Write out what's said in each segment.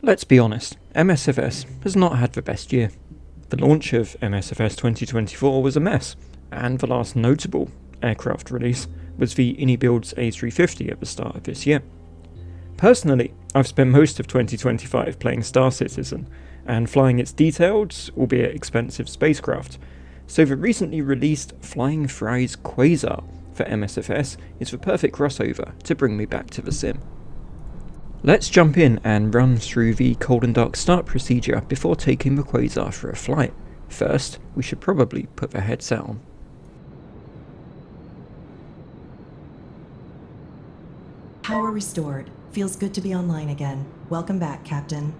Let's be honest, MSFS has not had the best year. The launch of MSFS 2024 was a mess, and the last notable aircraft release was the IniBuild's A350 at the start of this year. Personally, I've spent most of 2025 playing Star Citizen, and flying its detailed, albeit expensive spacecraft, so the recently released FlyingFries Quasar for MSFS is the perfect crossover to bring me back to the sim. Let's jump in and run through the cold and dark start procedure before taking the Quasar for a flight. First, we should probably put the headset on. Power restored. Feels good to be online again. Welcome back, Captain.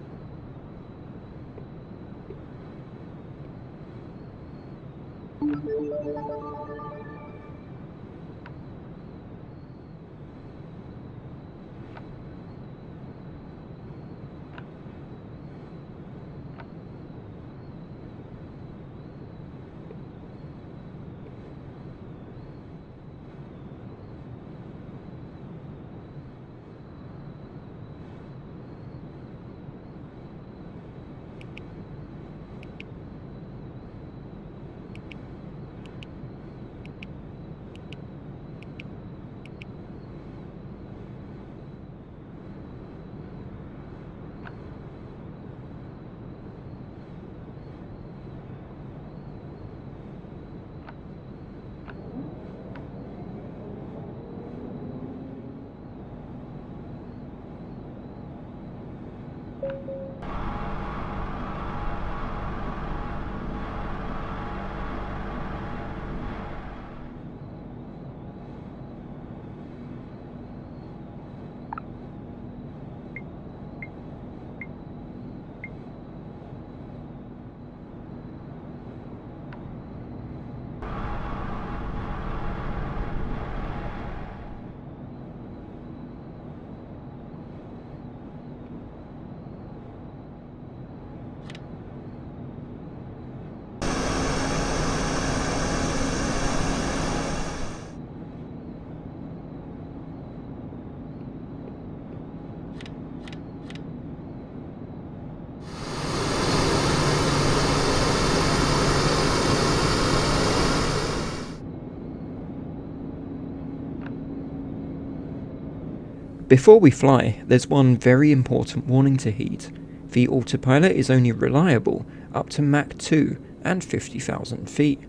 Before we fly, there's one very important warning to heed. The autopilot is only reliable up to Mach 2 and 50,000 feet.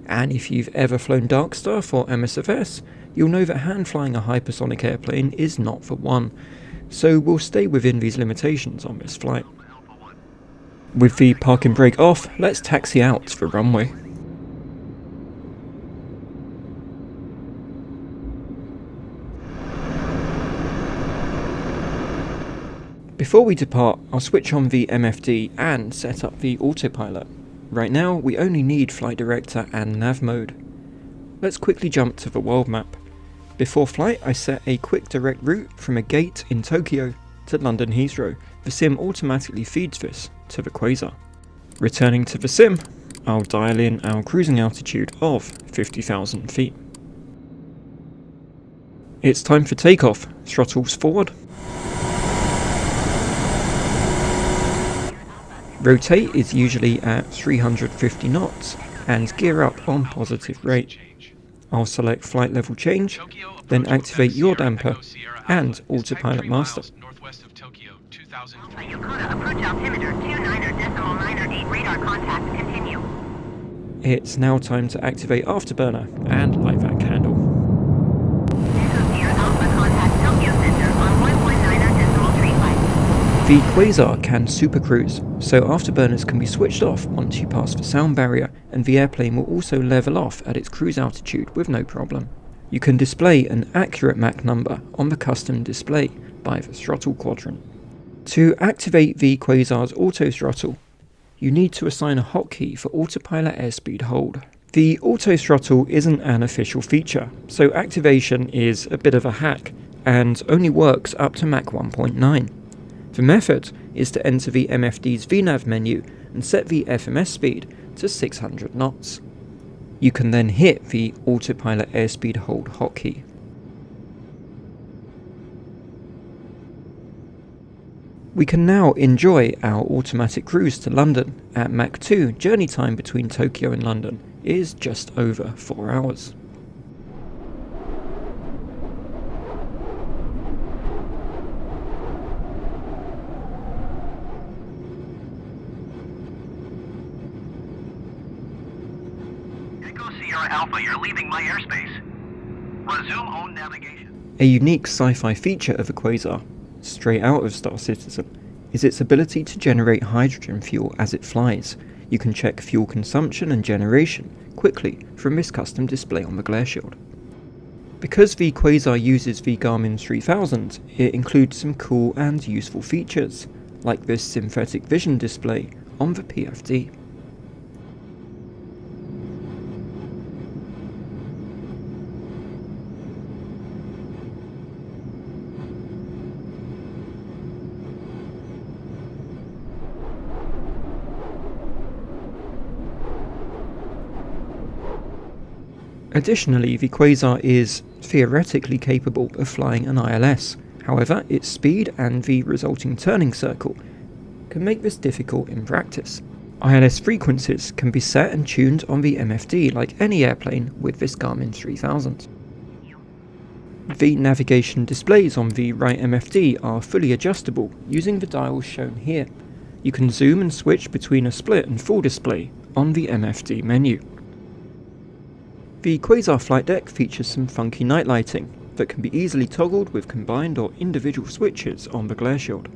And if you've ever flown Darkstar for MSFS, you'll know that hand flying a hypersonic airplane is not the one, so we'll stay within these limitations on this flight. With the parking brake off, let's taxi out to the runway. Before we depart, I'll switch on the MFD and set up the autopilot. Right now, we only need flight director and nav mode. Let's quickly jump to the world map. Before flight, I set a quick direct route from a gate in Tokyo to London Heathrow. The sim automatically feeds this to the Quasar. Returning to the sim, I'll dial in our cruising altitude of 50,000 feet. It's time for takeoff. Throttles forward. Rotate is usually at 350 knots and gear up on positive rate. I'll select flight level change, then activate yaw damper and autopilot master. It's now time to activate afterburner and light that candle. The Quasar can supercruise, so afterburners can be switched off once you pass the sound barrier, and the airplane will also level off at its cruise altitude with no problem. You can display an accurate Mach number on the custom display by the throttle quadrant. To activate the Quasar's auto throttle, you need to assign a hotkey for autopilot airspeed hold. The auto throttle isn't an official feature, so activation is a bit of a hack and only works up to Mach 1.9. The method is to enter the MFD's VNAV menu and set the FMS speed to 600 knots. You can then hit the autopilot airspeed hold hotkey. We can now enjoy our automatic cruise to London. At Mach 2, journey time between Tokyo and London is just over 4 hours. Echo Sierra Alpha, you're leaving my airspace. Resume own navigation. A unique sci-fi feature of a Quasar, straight out of Star Citizen, is its ability to generate hydrogen fuel as it flies. You can check fuel consumption and generation quickly from this custom display on the glare shield. Because the Quasar uses the Garmin 3000, it includes some cool and useful features, like this synthetic vision display on the PFD. Additionally, the Quasar is theoretically capable of flying an ILS. However, its speed and the resulting turning circle can make this difficult in practice. ILS frequencies can be set and tuned on the MFD like any airplane with this Garmin 3000. The navigation displays on the right MFD are fully adjustable using the dials shown here. You can zoom and switch between a split and full display on the MFD menu. The Quasar flight deck features some funky night lighting that can be easily toggled with combined or individual switches on the glare shield.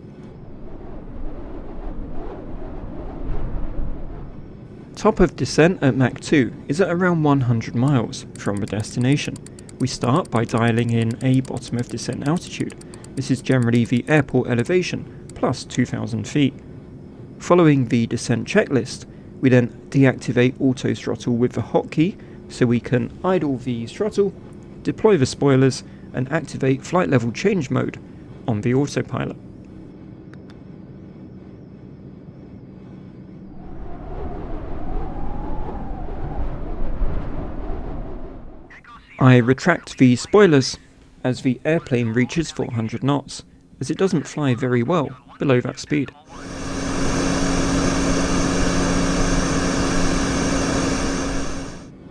Top of descent at Mach 2 is at around 100 miles from the destination. We start by dialing in a bottom of descent altitude. This is generally the airport elevation plus 2,000 feet. Following the descent checklist, we then deactivate Autothrottle with the hotkey so we can idle the throttle, deploy the spoilers, and activate flight level change mode on the autopilot. I retract the spoilers as the airplane reaches 400 knots, as it doesn't fly very well below that speed.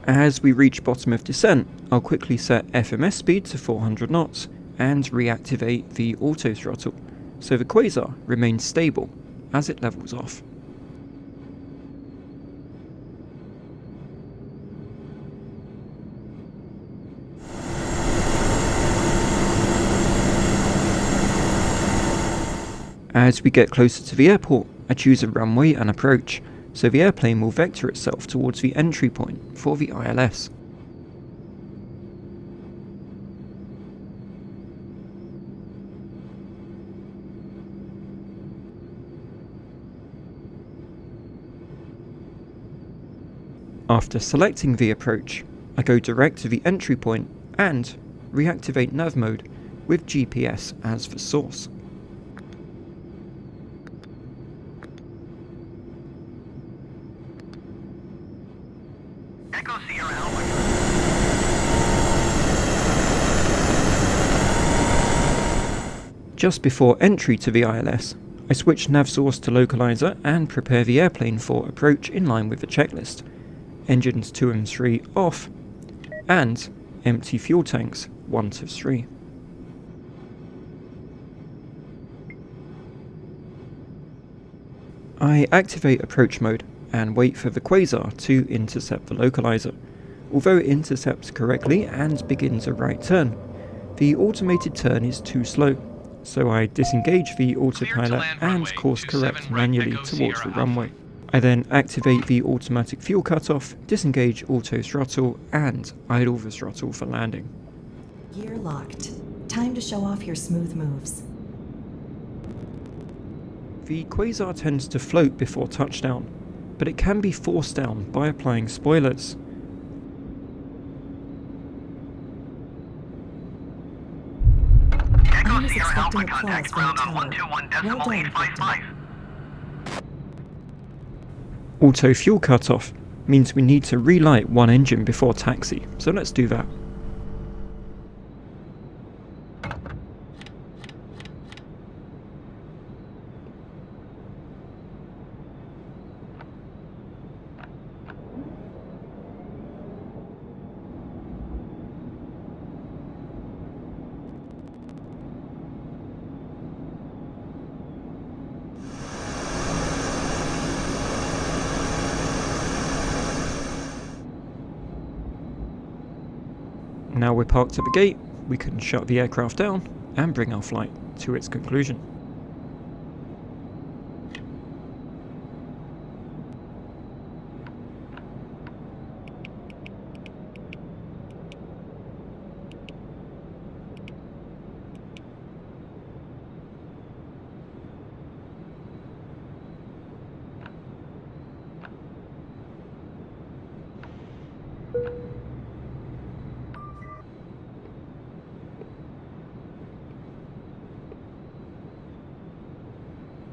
As we reach bottom of descent, I'll quickly set FMS speed to 400 knots and reactivate the autothrottle, so the Quasar remains stable as it levels off. As we get closer to the airport, I choose a runway and approach, so the airplane will vector itself towards the entry point for the ILS. After selecting the approach, I go direct to the entry point and reactivate nav mode with GPS as the source. Echo Sierra Alpha. Just before entry to the ILS, I switch nav source to localizer and prepare the airplane for approach in line with the checklist. Engines 2 and 3 off, and empty fuel tanks 1 to 3. I activate approach mode and wait for the Quasar to intercept the localizer. Although it intercepts correctly and begins a right turn, the automated turn is too slow, so I disengage the autopilot and course correct manually towards the runway. I then activate the automatic fuel cutoff, disengage auto throttle, and idle the throttle for landing. Gear locked. Time to show off your smooth moves. The Quasar tends to float before touchdown, but it can be forced down by applying spoilers. Echo was Sierra Alpha, expecting contact applause ground from on the tower. 121.855. Auto fuel cutoff means we need to relight one engine before taxi, so let's do that. Now we're parked at the gate, we can shut the aircraft down and bring our flight to its conclusion.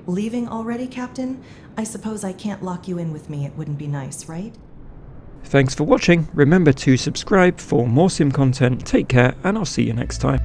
Leaving already, Captain? I suppose I can't lock you in with me. It wouldn't be nice, right? Thanks for watching. Remember to subscribe for more sim content. Take care, and I'll see you next time.